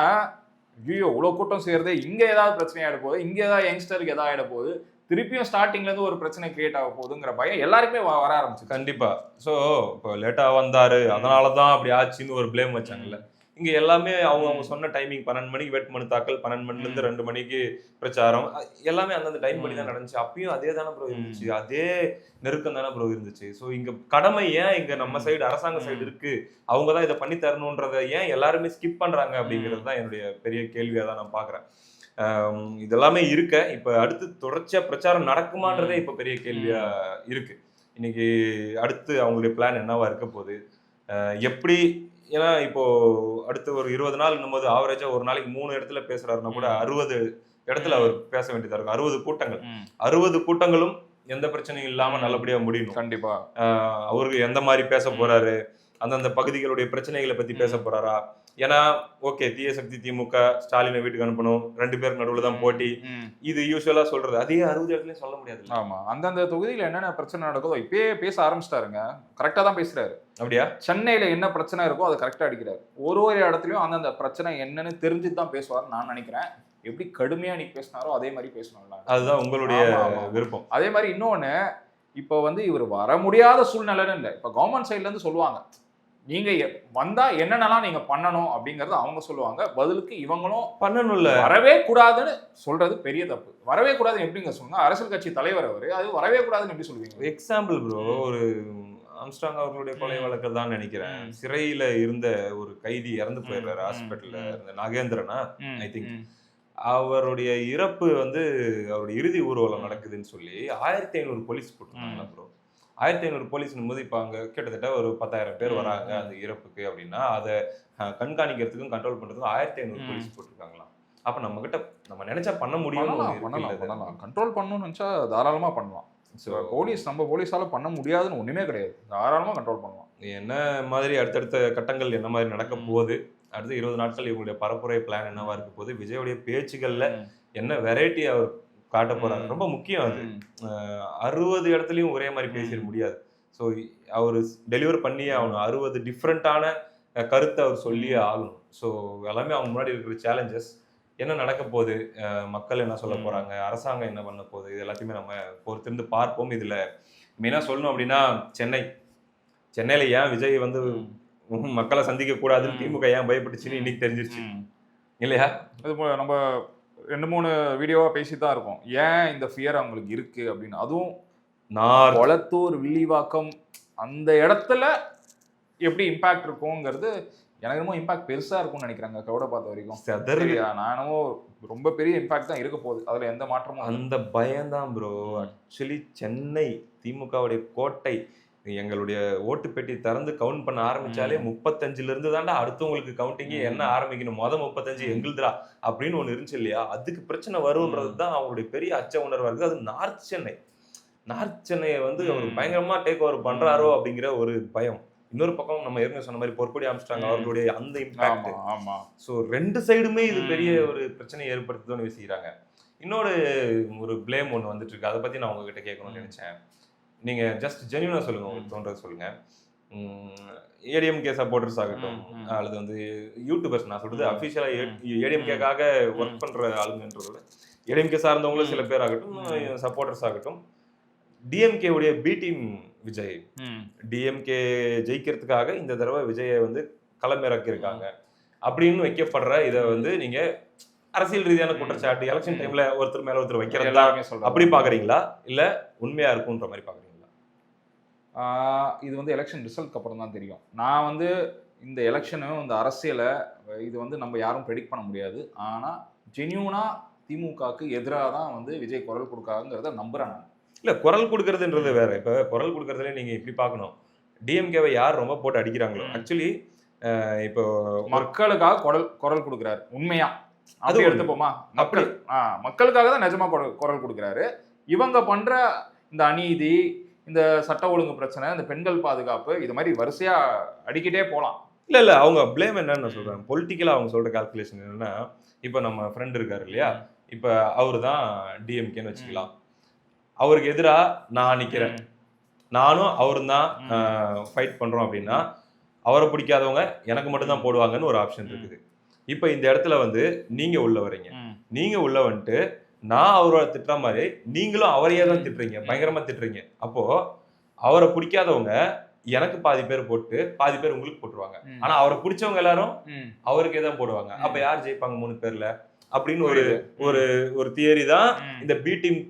ஐயோ இவ்வளவு கூட்டம் செய்யறது, இங்க ஏதாவது பிரச்சனை ஆயிட போகுது, இங்க ஏதாவது யங்ஸ்டருக்கு ஏதாவது ஆயிட போகுது, திருப்பியும் ஸ்டார்டிங்ல இருந்து ஒரு பிரச்சனை கிரியேட் ஆக போகுதுங்கிற பயம் எல்லாருக்குமே வர ஆரம்பிச்சு. கண்டிப்பா. சோ இப்போ லேட்டா வந்தாரு அதனாலதான் அப்படி ஆச்சுன்னு ஒரு பிளேம் வச்சாங்கல்ல. இங்க எல்லாமே அவங்க சொன்ன டைமிங் 12 மணிக்கு வேட்புமனு தாக்கல், 12 மணில இருந்து 2 மணிக்கு பிரச்சாரம், எல்லாமே அந்தந்த டைம் படி தான் நடந்துச்சு. அப்பயும் அதே தானே ப்ரோ இருந்துச்சு, அதே நெருக்கம் தானே ப்ரோ இருந்துச்சு. ஸோ இங்க கடமை ஏன் இங்க நம்ம சைடு அரசாங்க சைடு இருக்கு, அவங்க தான் இதை பண்ணி தரணுன்றத ஏன் எல்லாருமே ஸ்கிப் பண்றாங்க அப்படிங்கிறது தான் என்னுடைய பெரிய கேள்வியா தான் நான் பாக்குறேன். இதெல்லாமே இருக்க இப்ப அடுத்து தொடர்ச்சியா பிரச்சாரம் நடக்குமான்றதே இப்ப பெரிய கேள்வியா இருக்கு. இன்னைக்கு அடுத்து அவங்களுடைய பிளான் என்னவா இருக்க போகுது, எப்படி? ஏன்னா இப்போ அடுத்து ஒரு 20 நாள் போது ஆவரேஜா ஒரு நாளைக்கு 3 இடத்துல பேசுறாருன்னா கூட 60 இடத்துல அவர் பேச வேண்டியதா இருக்கும். 60 கூட்டங்கள், 60 கூட்டங்களும் எந்த பிரச்சனையும் இல்லாம நல்லபடியா முடியணும். கண்டிப்பா அவருக்கு எந்த மாதிரி பேச போறாரு, அந்தந்த பகுதிகளுடைய பிரச்சனைகளை பத்தி பேச போறாரா? ஏன்னா ஓகே தீய சக்தி திமுக ஸ்டாலினை வீட்டுக்கு அனுப்பணும், 2 பேருக்கு நடுவுல தான் போட்டி, இது யூஸ்வலா சொல்றது. அதே 60 இடத்துலயும் சொல்ல முடியாது. ஆமா, அந்தந்த தொகுதியில என்னென்ன பிரச்சனை நடக்குதோ இப்பயே பேச ஆரம்பிச்சிட்டாருங்க. கரெக்டா தான் பேசுறாரு. அப்படியா? சென்னையில என்ன பிரச்சனை இருக்கோ அதை கரெக்டா அடிக்கிறாரு. ஒரு இடத்துலயும் அந்தந்த பிரச்சனை என்னன்னு தெரிஞ்சுட்டு தான் பேசுவார்னு நான் நினைக்கிறேன். எப்படி கடுமையா நீ பேசினாரோ அதே மாதிரி பேசணும்ல. அதுதான் உங்களுடைய விருப்பம். அதே மாதிரி இன்னொன்னு, இப்போ வந்து இவர் வர முடியாத சூழ்நிலைன்னு இல்லை, இப்போ கவர்மெண்ட் சைட்ல இருந்து சொல்லுவாங்க நீங்க வந்தா என்னென்னலாம் நீங்க பண்ணணும் அப்படிங்கறது அவங்க சொல்லுவாங்க, பதிலுக்கு இவங்களும் பண்ணணும்ல. வரவே கூடாதுன்னு சொல்றது பெரிய தப்பு. வரவே கூடாதுன்னு எப்படிங்க சொல்லுங்க? அரசியல் கட்சி தலைவர் அவரு, அது வரவே கூடாதுன்னு எப்படி சொல்லுவீங்க? எக்ஸாம்பிள் ப்ரோ, ஒரு ஆம்ஸ்ட்ராங் அவர்களுடைய கொலை வழக்கு தான் நினைக்கிறேன், சிறையில இருந்த ஒரு கைதி இறந்து போயிடுறாரு ஹாஸ்பிட்டல்ல, இந்த நாகேந்திரனா ஐ திங்க். அவருடைய இறப்பு வந்து அவருடைய இறுதி ஊர்வலம் நடக்குதுன்னு சொல்லி 1500 போலீஸ் போட்டுருந்தாங்க ப்ரோ. 1500 போலீஸ்னும் போது இப்போ அங்கே கிட்டத்தட்ட ஒரு 10,000 பேர் வராங்க அந்த இறப்புக்கு அப்படின்னா, அதை கண்காணிக்கிறதுக்கும் கண்ட்ரோல் பண்ணுறதுக்கும் 1500 போலீஸ் போட்டிருக்காங்களாம். அப்போ நம்ம கிட்ட நம்ம நினைச்சா பண்ண முடியும். கண்ட்ரோல் பண்ணணும்னு நினைச்சா தாராளமாக பண்ணலாம். போலீஸ் நம்ம போலீஸால பண்ண முடியாதுன்னு ஒண்ணுமே கிடையாது, தாராளமாக கண்ட்ரோல் பண்ணலாம். என்ன மாதிரி அடுத்தடுத்த கட்டங்கள் என்ன மாதிரி நடக்க போகுது, அடுத்த 20 நாட்கள் இவங்களுடைய பரப்புரை பிளான் என்னவா இருக்க போகுது, விஜயோடைய பேச்சுகள்ல என்ன வெரைட்டி அவர் காட்ட போறாங்க, ரொம்ப முக்கியம். அது 60 இடத்துலயும் ஒரே மாதிரி பேசிட முடியாது. ஸோ அவர் டெலிவர் பண்ணியே ஆகணும், 60 டிஃப்ரெண்டான கருத்தை அவர் சொல்லியே ஆகணும். ஸோ எல்லாமே அவங்க முன்னாடி இருக்கிற சேலஞ்சஸ், என்ன நடக்க போகுது, மக்கள் என்ன சொல்ல போறாங்க, அரசாங்கம் என்ன பண்ண போகுது, இது எல்லாத்தையுமே நம்ம பொறுத்திருந்து பார்ப்போம். இதுல மெயினா சொல்லணும் அப்படின்னா, சென்னையில ஏன் விஜய் வந்து மக்களை சந்திக்க கூடாதுன்னு திமுக ஏன் பயப்பட்டுச்சுன்னு இன்னைக்கு தெரிஞ்சிருச்சு இல்லையா? அது நம்ம 2-3 வீடியோவா பேசிட்டு தான் இருக்கோம், ஏன் இந்த ஃபியர் அவங்களுக்கு இருக்கு அப்படின்னு. அதுவும் கொளத்தூர், வில்லிவாக்கம் அந்த இடத்துல எப்படி இம்பாக்ட் இருக்குங்கிறது எனக்கு என்னமோ இம்பாக்ட் பெருசா இருக்கும்னு நினைக்கிறாங்க க்ரௌட பார்த்த வரைக்கும். நான் என்னமோ ரொம்ப பெரிய இம்பாக்ட் தான் இருக்க போகுது, அதுல எந்த மாற்றமும். அந்த பயம் தான் ப்ரோ. ஆக்சுவலி சென்னை திமுகவுடைய கோட்டை, எங்களுடைய ஓட்டு பெட்டி திறந்து கவுண்ட் பண்ண ஆரம்பிச்சாலே 35ல இருந்து தாண்டா அடுத்தவங்களுக்கு கவுண்டிங்கே என்ன ஆரம்பிக்கணும், 35 எங்களுதுரா அப்படின்னு ஒண்ணு இருந்துச்சு இல்லையா? அதுக்கு பிரச்சனை வரும்ன்றது தான் அவங்களுடைய பெரிய அச்ச உணர்வா இருக்குது. அது நார்த் சென்னையை வந்து அவர் பயங்கரமா டேக் ஓவர் பண்றாரோ அப்படிங்கிற ஒரு பயம். இன்னொரு பக்கம் நம்ம ஏற்கனவே சொன்ன மாதிரி பொற்கொடி ஆம்ஸ்ட்ராங் அவர்களுடைய அந்த இம்பாக்ட். ஸோ 2 சைடுமே இது பெரிய ஒரு பிரச்சனையை ஏற்படுத்துதோன்னு யோசிக்கிறாங்க. இன்னொரு ஒரு பிளேம் ஒன்று வந்துட்டு இருக்கு, அதை பத்தி நான் உங்ககிட்ட கேட்கணும்னு நினைச்சேன். நீங்க ஜஸ்ட் ஜென்யூனா சொல்லுங்க, உங்களுக்கு தோன்றது சொல்லுங்க. ஏடிஎம்கே சப்போர்ட்டர்ஸ் ஆகட்டும், அல்லது வந்து யூடியூபர்ஸ், நான் சொல்றது அஃபிஷியலா ஏடிஎம்கேக்காக ஒர்க் பண்ற ஆளுங்கன்றதோட ஏடிஎம்கே சார்ந்தவங்களும் சில பேர் ஆகட்டும், சப்போர்ட்டர்ஸ் ஆகட்டும், டிஎம்கே உடைய பி டீம் விஜய், டிஎம்கே ஜெயிக்கிறதுக்காக இந்த தடவை விஜயை வந்து களமிறக்கி இருக்காங்க அப்படின்னு வைக்கப்படுற இதை வந்து நீங்க அரசியல் ரீதியான குற்றச்சாட்டு, எலெக்ஷன் டைம்ல ஒருத்தர் மேல ஒருத்தர் வைக்கிறதா அப்படி பாக்குறீங்களா, இல்ல உண்மையா இருக்கும்ன்ற மாதிரி பாக்குறீங்களா? இது வந்து எலெக்ஷன் ரிசல்ட்க்கு அப்புறம் தான் தெரியும். நான் வந்து இந்த எலெக்ஷனும் இந்த அரசியலை இது வந்து நம்ம யாரும் ப்ரெடிக்ட் பண்ண முடியாது. ஆனா ஜென்யூனா திமுகவுக்கு எதிராக தான் வந்து விஜய் குரல் கொடுக்காங்கிறத நம்புறேன் நான். இல்ல, குரல் கொடுக்கறதுன்றது வேற. இப்ப குரல் கொடுக்கறதுல நீங்க இப்படி பார்க்கணும், டிஎம்கேவை யார் ரொம்ப போட்டு அடிக்கிறாங்களோ, ஆக்சுவலி இப்போ மக்களுக்காக குரல் கொடுக்குறாரு உண்மையா, அது எடுத்துப்போமா? மக்களுக்காக தான் நிஜமா குரல் கொடுக்குறாரு. இவங்க பண்ற இந்த அநீதி, இந்த சட்ட ஒழுங்கு பிரச்சனை, இந்த பெண்கள் பாதுகாப்பு, இது மாதிரி வரிசையா அடிக்கிட்டே போலாம். இல்ல அவங்க பிளேம் என்னன்னு நான் சொல்றேன், பொலிட்டிக்கலா அவங்க சொல்ற கால்குலேஷன் என்னன்னா, இப்ப நம்ம ஃப்ரெண்ட் இருக்காரு இல்லையா, இப்ப அவரு தான் டிஎம்கேன்னு வச்சுக்கலாம், அவருக்கு எதிரா நான் நிக்கிறேன், நானும் அவரும் தான் ஃபைட் பண்றோம் அப்படின்னா, அவரை பிடிக்காதவங்க எனக்கு மட்டும் தான் போடுவாங்கன்னு ஒரு ஆப்ஷன் இருக்குது. இப்ப இந்த இடத்துல வந்து நீங்க உள்ள வரீங்க, நீங்க உள்ள வந்துட்டு நான் அவரோட திட்டுற மாதிரி நீங்களும் அவரையே தான் திட்டுறீங்க, பயங்கரமா திட்டுறீங்க. அப்போ அவரை பிடிக்காதவங்க எனக்கு பாதி பேர் போட்டு பாதி பேர் உங்களுக்கு போட்டுருவாங்க, ஆனா அவரை பிடிச்சவங்க எல்லாரும் அவருக்கே தான் போடுவாங்க. அப்ப யார் ஜெயிப்பாங்க 3 பேர்ல அப்படின்னு ஒரு தியரி தான் இந்த பி டீம்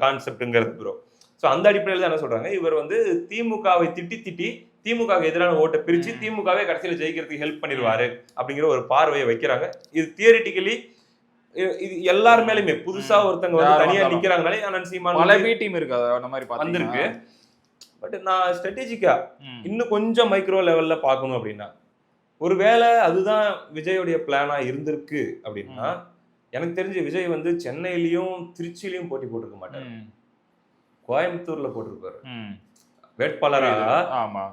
கான்செப்ட்ங்கிறது ப்ரோ. ஸோ அந்த அடிப்படையில் தான் என்ன சொல்றாங்க, இவர் வந்து திமுகவை திட்டி திமுக எதிரான ஓட்டை பிரிச்சு திமுகவே கடைசியில் ஜெயிக்கிறதுக்கு ஹெல்ப் பண்ணிடுவாரு அப்படிங்கிற ஒரு பார்வையை வைக்கிறாங்க. இது தியரிட்டிக்கலி இது எல்லார் மேலயுமே புதுசா ஒருத்தங்க வந்து தனியா நிக்கிறாங்கனாலே அனந்த் சீமான் பல பி டீம் இருக்கு, அந்த மாதிரி வந்திருக்கு. பட் நான் ஸ்ட்ராட்டஜிக்கா இன்னும் கொஞ்சம் மைக்ரோ லெவல்ல பார்க்கணும் அப்படின்னா, ஒருவேளை அதுதான் விஜயோடைய பிளானா இருந்திருக்கு அப்படின்னா, எனக்கு தெரிஞ்சு விஜய் வந்து சென்னையிலயும் திருச்சியிலயும் போட்டி போட்டிருக்க மாட்டாரு, கோயம்புத்தூர்ல போட்டிருப்பாரு வேட்பாளரா. ஆமா,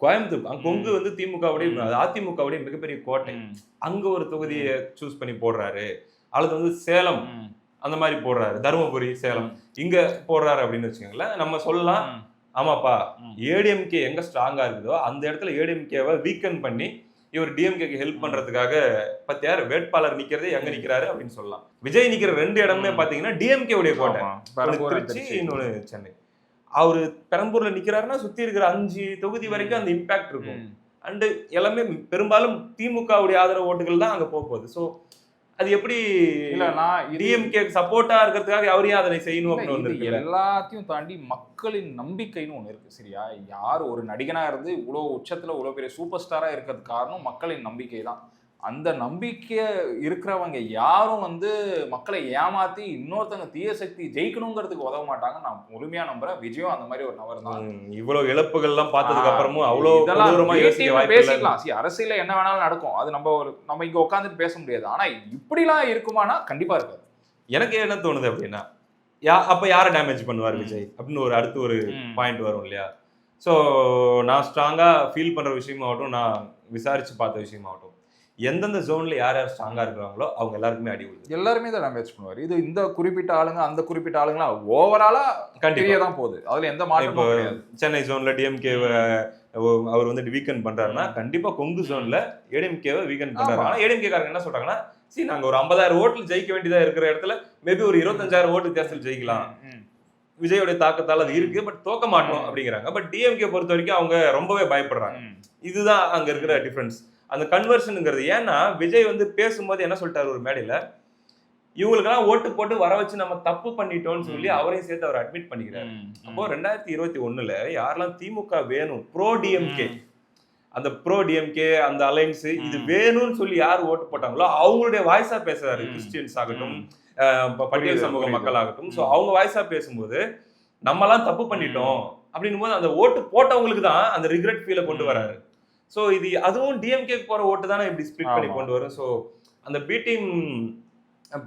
கோயம்புத்தூர் கொங்கு வந்து திமுகவுடைய அதிமுகவுடைய மிகப்பெரிய கோட்டை, அங்க ஒரு தொகுதியை சூஸ் பண்ணி போடுறாரு, அல்லது வந்து சேலம் அந்த மாதிரி போடுறாரு, தருமபுரி சேலம் இங்க போடுறாரு அப்படின்னு வச்சுக்கோங்களேன். நம்ம சொல்லலாம், ஆமாப்பா ஏடிஎம்கே எங்க ஸ்ட்ராங்கா இருக்குதோ அந்த இடத்துல ஏடிஎம்கேவை வீக்கன் பண்ணி இவர் டிஎம்கேக்கு ஹெல்ப் பண்றதுக்காக பத்தியார் வேட்பாளர் நிக்கிறதே எங்க நிக்கிறாரு அப்படின்னு சொல்லலாம். விஜய் நிக்கிற 2 இடமே பாத்தீங்கன்னா டிஎம்கே உடைய கோட்டை, திருச்சி, இன்னொன்னு சென்னை. அவரு பெரம்பூர்ல நிக்கிறாருன்னா சுத்தி இருக்கிற 5 தொகுதி வரைக்கும் அந்த இம்பாக்ட் இருக்கும். அண்ட் எல்லாமே பெரும்பாலும் திமுகவுடைய ஆதரவு ஓட்டுகள் தான் அங்க போகுது. ஸோ அது எப்படி டிஎம்கே சப்போர்ட்டா இருக்கிறதுக்காக அவரையும் அதனை செய்யணும் அப்படின்னு எல்லாத்தையும் தாண்டி மக்களின் நம்பிக்கைன்னு ஒண்ணு இருக்கு. சரியா, யார் ஒரு நடிகனா இருந்து இவ்வளவு உச்சத்துல இவ்வளவு பெரிய சூப்பர் ஸ்டாரா இருக்கிறது காரணம் மக்களின் நம்பிக்கை தான். அந்த நம்பிக்கை இருக்கிறவங்க யாரும் வந்து மக்களை ஏமாத்தி இன்னொருத்தங்க தீய சக்தி ஜெயிக்கணுங்கிறதுக்கு உதவ மாட்டாங்க. நான் முழுமையா நம்புறேன். விஜயும் அந்த மாதிரி ஒரு நபர் தான். இவ்வளவு இழப்புகள் எல்லாம் பார்த்ததுக்கு அப்புறமும் அவ்வளவு பேசிக்கலாம். அரசியல என்ன வேணாலும் நடக்கும். அது நம்ம இங்க உட்காந்துட்டு பேச முடியாது. ஆனா இப்படிலாம் இருக்குமானா கண்டிப்பா இருக்காது. எனக்கு என்ன தோணுது அப்படின்னா, அப்ப யாரை டேமேஜ் பண்ணுவார் விஜய் அப்படின்னு அடுத்து ஒரு பாயிண்ட் வரும் இல்லையா? ஸோ நான் ஸ்ட்ராங்கா ஃபீல் பண்ற விஷயமாகட்டும், நான் விசாரிச்சு பார்த்த விஷயமாகட்டும், எந்தெந்த ஜோன்ல யார் யார் ஸ்ட்ராங்கா இருக்கிறாங்களோ அவங்க எல்லாருக்குமே அடி விழுது. எல்லாருமே தான் டேமேஜ் பண்ணுவார். இது இந்த குறிப்பிட்ட ஆளுங்க அந்த குறிப்பிட்ட ஆளுங்களா ஓவராலா கண்டிப்பா தான் போகுது. அதுல எந்த மாற்றமும் கிடையாது. சென்னை ஜோன்ல டிஎம்கே அவர் வந்து வீக்கெண்ட் பண்றாருன்னா கண்டிப்பா கொங்கு ஜோன்ல ஏடிஎம்கேவை வீக்கெண்ட் பண்றாரு. ஆனா ஏடிஎம்கே காரங்க என்ன சொல்றாங்கன்னா, நாங்க ஒரு 50,000 ஓட்டுல ஜெயிக்க வேண்டியதா இருக்கிற இடத்துல மேபி ஒரு 25,000 ஓட்டு வித்தியாசத்தில் ஜெயிக்கலாம். விஜயோட தாக்கத்தால் அது இருக்கு, பட் தோக்க மாட்டோம் அப்படிங்கிறாங்க. பட் டிஎம்கே பொறுத்த வரைக்கும் அவங்க ரொம்பவே பயப்படுறாங்க. இதுதான் அங்க இருக்கிற டிஃபரன்ஸ், அந்த கன்வர்ஷனுங்கிறது. ஏன்னா விஜய் வந்து பேசும்போது என்ன சொல்லிட்டாரு ஒரு மேடையில, இவங்களுக்கெல்லாம் ஓட்டு போட்டு வர வச்சு நம்ம தப்பு பண்ணிட்டோம்னு சொல்லி அவரையும் சேர்த்து அவர் அட்மிட் பண்ணிக்கிறாரு. அப்போ 2021 யாரெல்லாம் திமுக வேணும், ப்ரோ டிஎம்கே, அந்த ப்ரோ டிஎம்கே அந்த அலைன்ஸ் இது வேணும்னு சொல்லி யார் ஓட்டு போட்டாங்களோ அவங்களுடைய வாய்ஸா பேசுறாரு. கிறிஸ்டியன்ஸ் ஆகட்டும், பட்டியல் சமூக மக்கள் ஆகட்டும். ஸோ அவங்க வாய்ஸா பேசும்போது நம்மலாம் தப்பு பண்ணிட்டோம் அப்படின்னும் போது அந்த ஓட்டு போட்டவங்களுக்கு தான் அந்த ரிக்ரெட் ஃபீலை கொண்டு வராரு. ஸோ இது அதுவும் டிஎம்கே போற ஓட்டு தானே இப்படி ஸ்பிளிட் பண்ணி கொண்டு வரும். ஸோ அந்த பீட்டிங்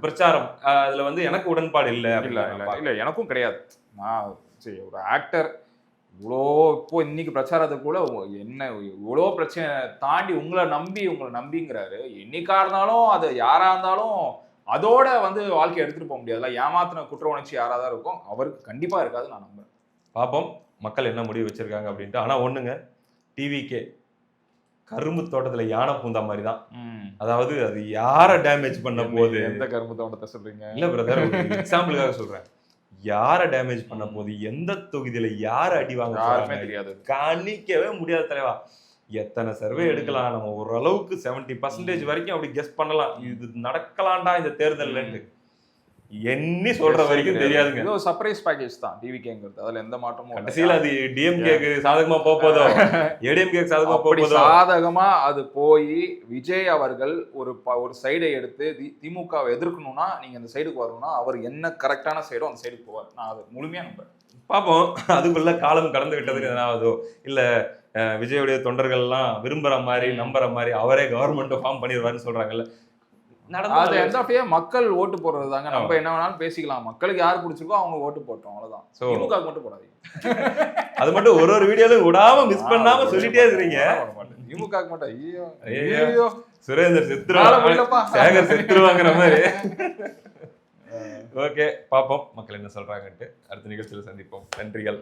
பிரச்சாரம் அதுல வந்து எனக்கு உடன்பாடு இல்லை. இல்ல எனக்கும் கிடையாது. நான் சரி ஒரு ஆக்டர் இவ்வளோ இப்போ இன்னைக்கு பிரச்சாரத்தை கூட என்ன இவ்வளோ பிரச்சனை தாண்டி உங்களை நம்பிங்கிறாரு. என்னைக்கா இருந்தாலும் அது யாரா இருந்தாலும் அதோட வந்து வாழ்க்கையை எடுத்துட்டு போக முடியாதுல்ல. ஏமாத்தின குற்ற உணர்ச்சி யாராக தான் இருக்கும், அவருக்கு கண்டிப்பா இருக்காது நான் நம்புறேன். பார்ப்போம் மக்கள் என்ன முடிவு வச்சிருக்காங்க அப்படின்ட்டு. ஆனா ஒண்ணுங்க, டிவிகே கரும்பு தோட்டத்துல யானை பூந்தா மாதிரி தான். அதாவது அது யாரை டேமேஜ் பண்ண போகுது. எந்த கரும்பு தோட்டத்தை சொல்றீங்க? இல்ல பிரதர், எக்ஸாம்பிளுக்காக சொல்றேன். யாரை டேமேஜ் பண்ண போகுது, எந்த தொகுதியில யாரை அடி வாங்க தெரியாது, கணிக்கவே முடியாத தலைவா. எத்தனை சர்வே எடுக்கலாம், நம்ம ஓரளவுக்கு 70% வரைக்கும் அப்படி கெஸ் பண்ணலாம் இது நடக்கலாம்டா இந்த தேர்தல்ல. எண்ணி சொல்ற வரைக்கும் தெரியாதுங்க. இது ஒரு சர்ப்ரைஸ் பேக்கேஜ் தான் டிவிகேங்கிறது. அதுல எந்த மாற்றமும் கடைசியில அது டிஎம்கேக்கு சாதகமா போதோ ஏடிஎம்கேக்கு சாதகமா போதோ, சாதகமா அது போய் விஜய் அவர்கள் ஒரு சைடை எடுத்து திமுகவை எதிர்க்கணும்னா நீங்க அந்த சைடுக்கு வரணும்னா அவர் என்ன கரெக்டான சைடோ அந்த சைடுக்கு போவார். நான் அது முழுமையா நம்புறேன். பார்ப்போம் அதுக்குள்ள காலம் கடந்து விட்டதுக்கு எதனாவதோ இல்ல விஜயோடைய தொண்டர்கள் எல்லாம் விரும்புற மாதிரி நம்புற மாதிரி அவரே கவர்மெண்ட் ஃபார்ம் பண்ணிடுவாருன்னு சொல்றாங்கல்ல. மக்கள் ஓட்டு போடுறது தாங்க. நம்ம என்ன வேணாலும் பேசிக்கலாம். மக்களுக்கு யாரு பிடிச்சிருக்கோ அவங்க ஓட்டு போட்டோம், அவ்வளவுதான். திமுக மட்டும் போடாதீங்க. அது மட்டும் ஒரு வீடியோல விடாம மிஸ் பண்ணாம சொல்லிட்டே இருக்கீங்க. திமுக மட்டும் ஐயோ சுரேந்தர் செத்துருவாங்க, சேகர் செத்துருவாங்கிற மாதிரி. ஓகே, பாப்போம் மக்கள் என்ன சொல்றாங்கன்ட்டு. அடுத்த நிகழ்ச்சியில் சந்திப்போம். நன்றிகள்.